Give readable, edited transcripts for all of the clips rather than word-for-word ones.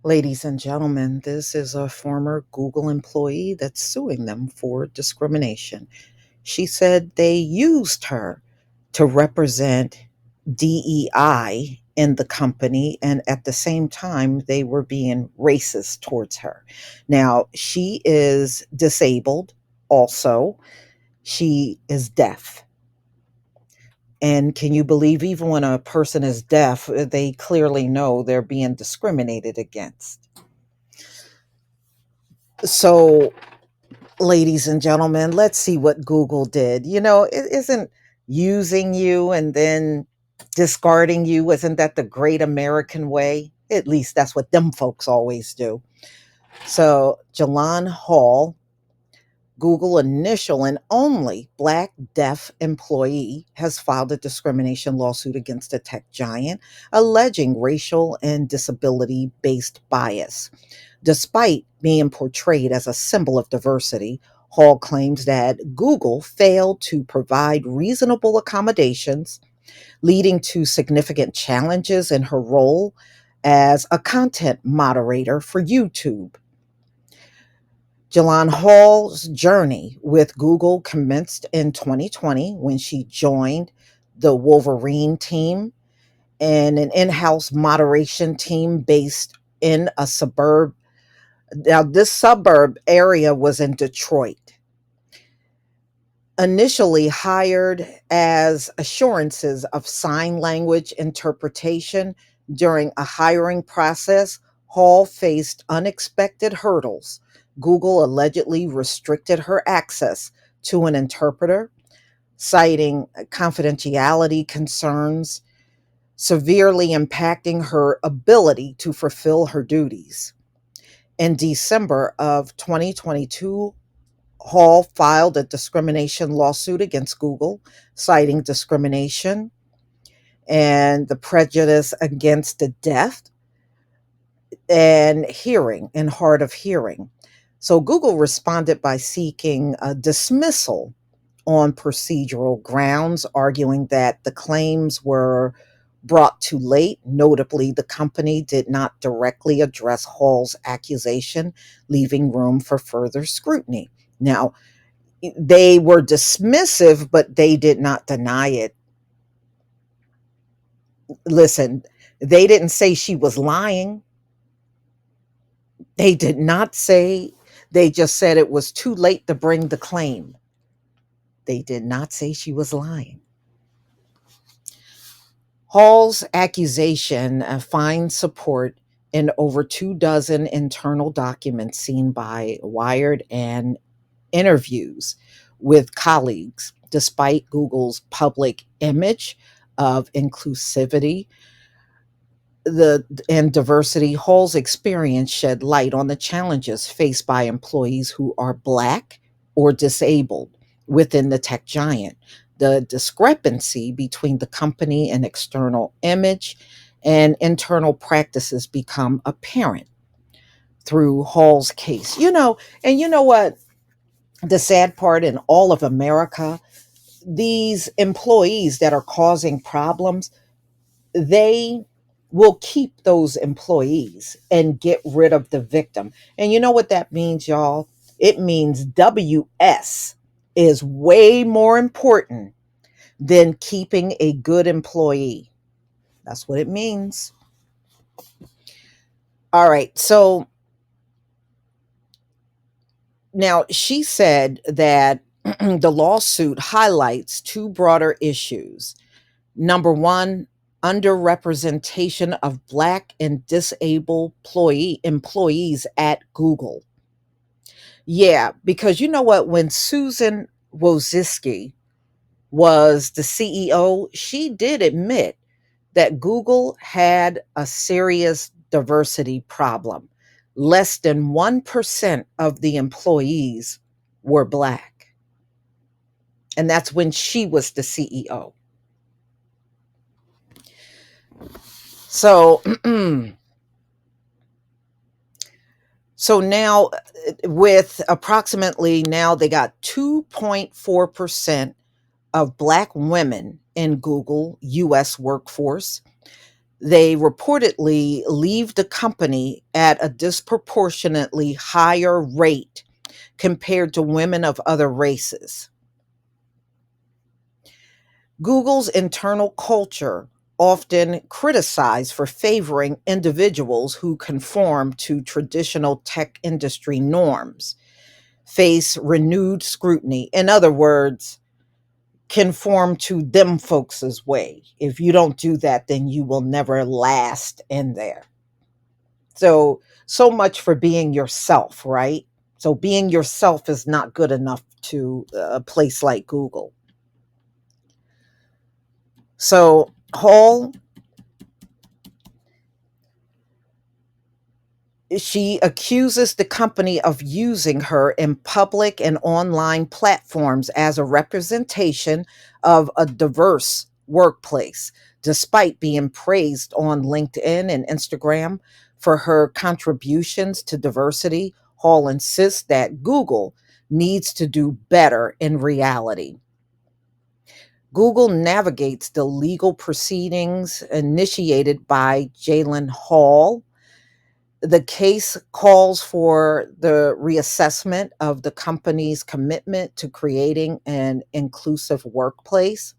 Ladies and gentlemen, this is a former Google employee that's suing them for discrimination. She said they used her to represent DEI in the company, and at the same time, they were being racist towards her. Now, she is disabled also, she is deaf. And can you believe, even when a person is deaf, they clearly know they're being discriminated against? So, ladies and gentlemen, let's see what Google did. It isn't using you and then discarding you. Isn't that the great American way? At least that's what them folks always do. So, Jalon Hall, Google initial and only Black deaf employee, has filed a discrimination lawsuit against the tech giant, alleging racial and disability based bias. Despite being portrayed as a symbol of diversity, Hall claims that Google failed to provide reasonable accommodations, leading to significant challenges in her role as a content moderator for YouTube. Jalon Hall's journey with Google commenced in 2020 when she joined the Wolverine team and an in house moderation team based in a suburb. Now, this suburb area was in Detroit. Initially hired as assurances of sign language interpretation during a hiring process, Hall faced unexpected hurdles. Google allegedly restricted her access to an interpreter, citing confidentiality concerns, severely impacting her ability to fulfill her duties. In December of 2022, Hall filed a discrimination lawsuit against Google, citing discrimination and the prejudice against the deaf and hearing and hard of hearing. So Google responded by seeking a dismissal on procedural grounds, arguing that the claims were brought too late. Notably, the company did not directly address Hall's accusation, leaving room for further scrutiny. Now, they were dismissive, but they did not deny it. Listen, they didn't say she was lying. They did not say, they just said it was too late to bring the claim. They did not say she was lying. Hall's accusation finds support in over 2 dozen internal documents seen by Wired and interviews with colleagues. Despite Google's public image of inclusivity and diversity, Hall's experience shed light on the challenges faced by employees who are Black or disabled within the tech giant. The discrepancy between the company and external image and internal practices become apparent through Hall's case. And you know what? The sad part, in all of America, these employees that are causing problems, they will keep those employees and get rid of the victim. And you know what that means, y'all? It means WS is way more important than keeping a good employee. That's what it means. All right. So now she said that the lawsuit highlights two broader issues. Number one, underrepresentation of Black and disabled employees at Google. Yeah, because you know what? When Susan Wojcicki was the CEO, she did admit that Google had a serious diversity problem. Less than 1% of the employees were Black. And that's when she was the CEO. So, so now with approximately, now they got 2.4% of Black women in Google US workforce. They reportedly leave the company at a disproportionately higher rate compared to women of other races. Google's internal culture, often criticized for favoring individuals who conform to traditional tech industry norms, face renewed scrutiny. In other words, conform to them folks' way. If you don't do that, then you will never last in there. So much for being yourself, right? So being yourself is not good enough to a place like Google. So Hall, she accuses the company of using her in public and online platforms as a representation of a diverse workplace, despite being praised on LinkedIn and Instagram for her contributions to diversity. Hall insists that Google needs to do better in reality. Google navigates the legal proceedings initiated by Jalon Hall. The case calls for the reassessment of the company's commitment to creating an inclusive workplace,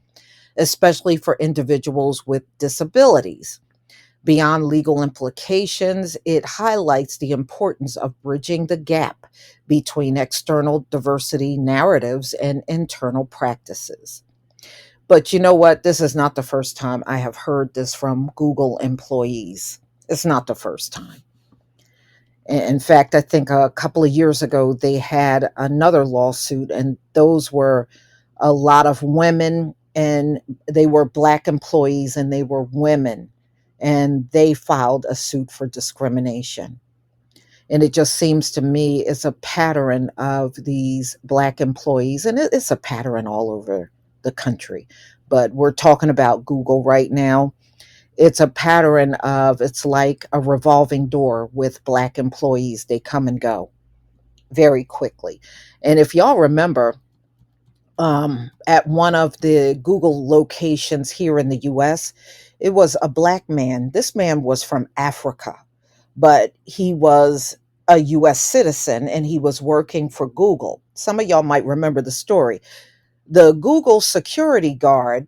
especially for individuals with disabilities. Beyond legal implications, it highlights the importance of bridging the gap between external diversity narratives and internal practices. But you know what? This is not the first time I have heard this from Google employees. It's not the first time. In fact, I think a couple of years ago, they had another lawsuit, and those were a lot of women, and they were Black employees, and they were women, and they filed a suit for discrimination. And it just seems to me it's a pattern of these Black employees, and it's a pattern all over the country. But we're talking about Google right now. It's a pattern of, it's like a revolving door with Black employees. They come and go very quickly. And if y'all remember, at one of the Google locations here in the US, it was a Black man. This man was from Africa, but he was a US citizen and he was working for Google. Some of y'all might remember the story. The Google security guard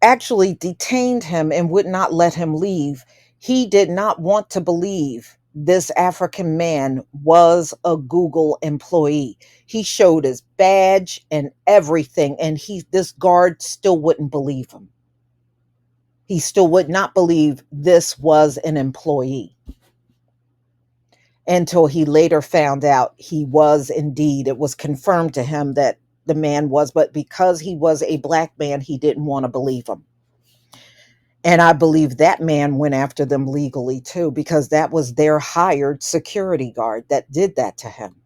actually detained him and would not let him leave. He did not want to believe this African man was a Google employee. He showed his badge and everything, and this guard still wouldn't believe him. He still would not believe this was an employee until he later found out he was indeed. It was confirmed to him that the man was, but because he was a Black man, he didn't want to believe him. And I believe that man went after them legally too, because that was their hired security guard that did that to him.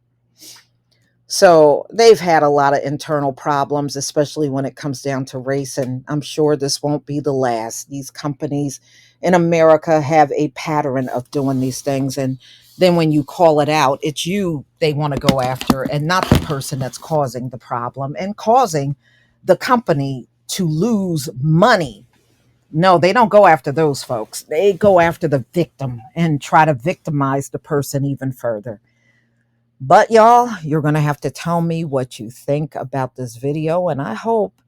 So they've had a lot of internal problems, especially when it comes down to race. And I'm sure this won't be the last. These companies in America have a pattern of doing these things. And then when you call it out, it's you they want to go after and not the person that's causing the problem and causing the company to lose money. No, they don't go after those folks. They go after the victim and try to victimize the person even further. But y'all, you're going to have to tell me what you think about this video. And I hope,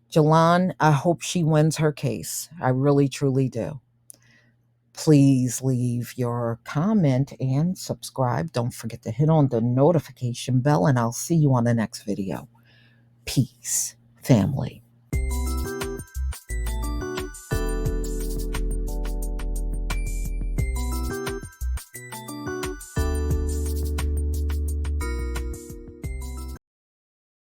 Jalon, I hope she wins her case. I really, truly do. Please leave your comment and subscribe. Don't forget to hit on the notification bell, and I'll see you on the next video. Peace, family.